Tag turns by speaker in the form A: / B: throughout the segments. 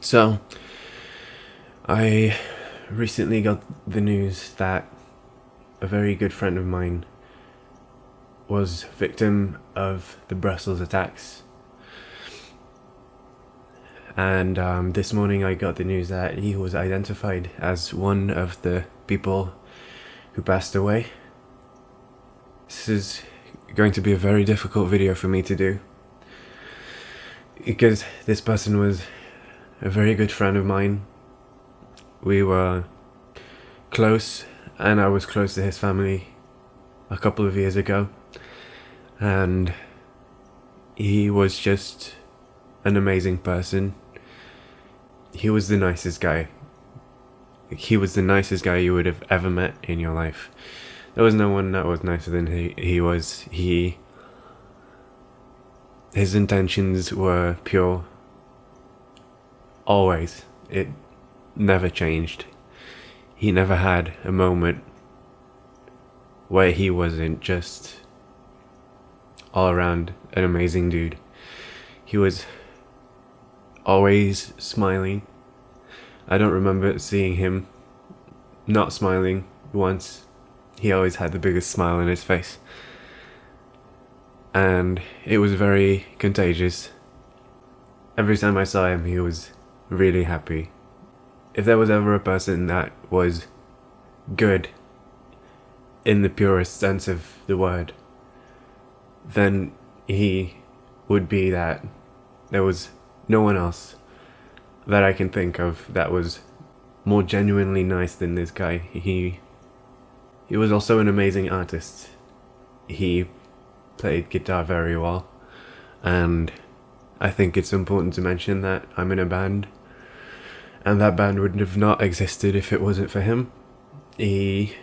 A: So, I recently got the news that a very good friend of mine was victim of the Brussels attacks. And this morning I got the news that he was identified as one of the people who passed away. This is going to be a very difficult video for me to do, because this person was a very good friend of mine. We were close, and I was close to his family a couple of years ago, and he was just an amazing person. He was the nicest guy. He was the nicest guy you would have ever met in your life. There was no one that was nicer than he was. His intentions were pure. Always. It never changed. He never had a moment where he wasn't just all around an amazing dude. He was always smiling. I don't remember seeing him not smiling once. He always had the biggest smile on his face, and it was very contagious. Every time I saw him, he was really happy. If there was ever a person that was good in the purest sense of the word, then he would be that. There was no one else that I can think of that was more genuinely nice than this guy. He was also an amazing artist. He played guitar very well, and I think it's important to mention that I'm in a band, and that band would have not existed if it wasn't for him. He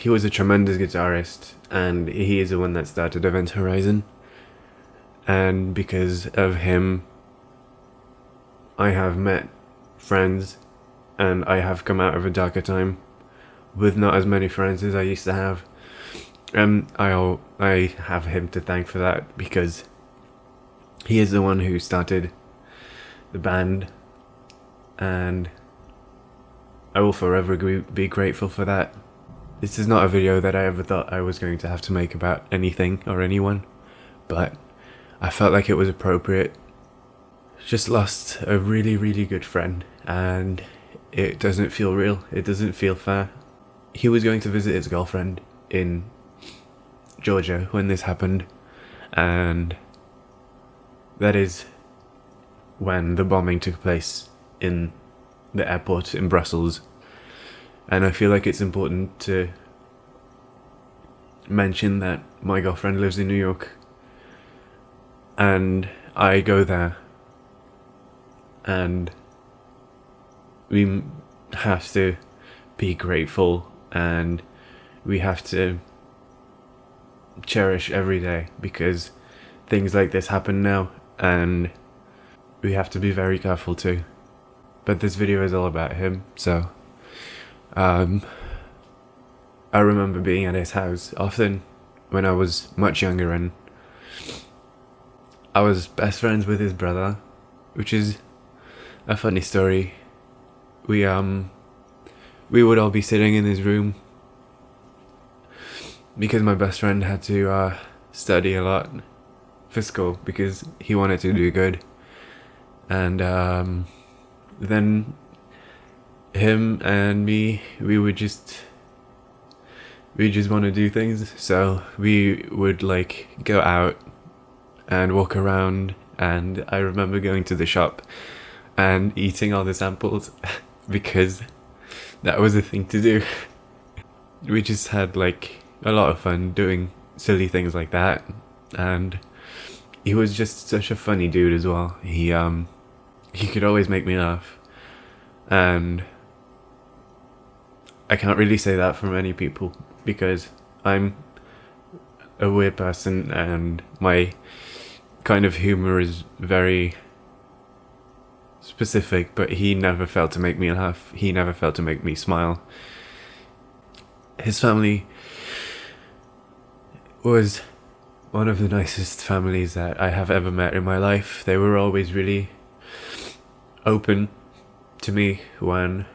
A: was a tremendous guitarist, and he is the one that started Event Horizon, and because of him I have met friends, and I have come out of a darker time with not as many friends as I used to have. And I have him to thank for that, because he is the one who started the band, and I will forever be grateful for that. This is not a video that I ever thought I was going to have to make about anything or anyone, but I felt like it was appropriate. Just lost a really, really good friend, and it doesn't feel real. It doesn't feel fair. He was going to visit his girlfriend in Georgia when this happened, and that is when the bombing took place in the airport in Brussels. And I feel like it's important to mention that my girlfriend lives in New York, and I go there, and we have to be grateful, and we have to cherish every day, because things like this happen now, and we have to be very careful too. But this video is all about him, so I remember being at his house often when I was much younger, and I was best friends with his brother, which is a funny story. We would all be sitting in his room, because my best friend had to study a lot for school because he wanted to do good, and then him and me, we just want to do things, so we would like go out and walk around, and I remember going to the shop and eating all the samples because that was a thing to do. We just had like a lot of fun doing silly things like that, and he was just such a funny dude as well. He could always make me laugh, and I can't really say that for many people because I'm a weird person, and my kind of humor is very specific, but he never failed to make me laugh. He never failed to make me smile. His family was one of the nicest families that I have ever met in my life. They were always really open to me when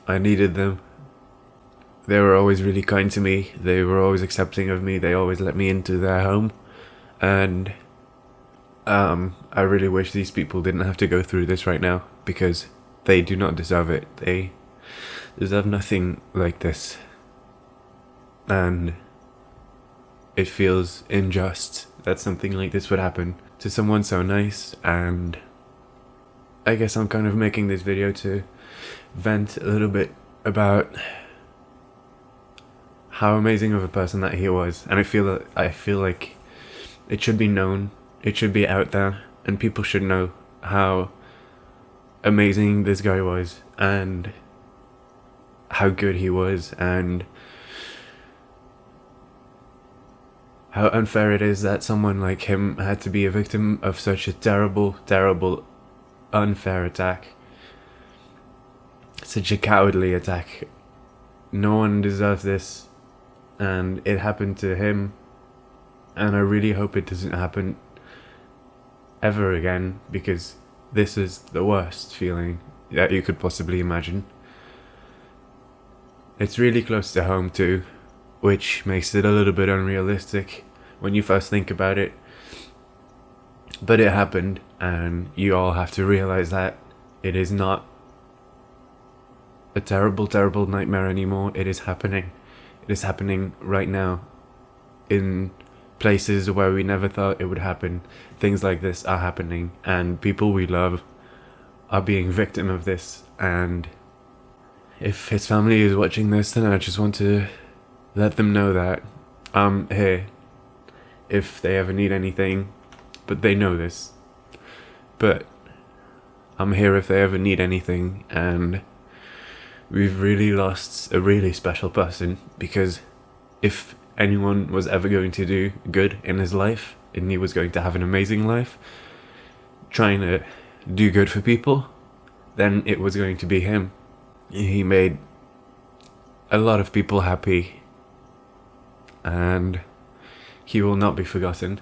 A: I needed them. They were always really kind to me. They were always accepting of me. They always let me into their home. And I really wish these people didn't have to go through this right now, because they do not deserve it. They deserve nothing like this. And it feels unjust that something like this would happen to someone so nice. And I guess I'm kind of making this video to vent a little bit about how amazing of a person that he was. And I feel like it should be known, it should be out there, and people should know how amazing this guy was and how good he was, and how unfair it is that someone like him had to be a victim of such a terrible, terrible, unfair attack. Such a cowardly attack. No one deserves this, and it happened to him, and I really hope it doesn't happen ever again, because this is the worst feeling that you could possibly imagine. It's really close to home too, which makes it a little bit unrealistic when you first think about it. But it happened, and you all have to realize that it is not a terrible, terrible nightmare anymore. It is happening. It is happening right now in places where we never thought it would happen. Things like this are happening, and people we love are being victim of this. And if his family is watching this, then I just want to let them know that I'm here if they ever need anything. But they know this. But I'm here if they ever need anything, and we've really lost a really special person, because if anyone was ever going to do good in his life, and he was going to have an amazing life, trying to do good for people, then it was going to be him. He made a lot of people happy, and he will not be forgotten.